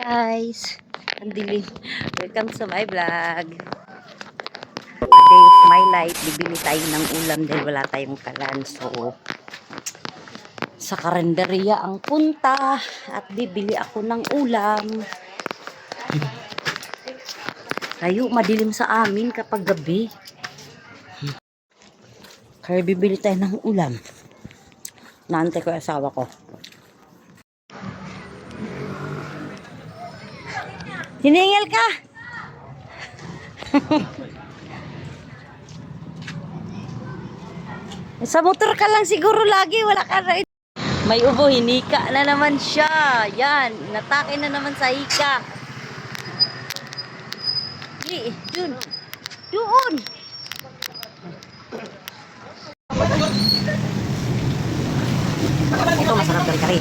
Guys, andili. Welcome sa my vlog. A day of my life, bibili tayo ng ulam dahil wala tayong kalan. So, sa karinderya ang punta at bibili ako ng ulam. Tayo, madilim sa amin kapag gabi. Kaya bibili tayo ng ulam. Naantay ko yung asawa ko. Hiningil ka! Sa motor ka lang siguro lagi, wala ka na. May ubo, hinika na naman siya. Yan, natake na naman sa hika. Yun. Doon. Ito masarap kari-kari.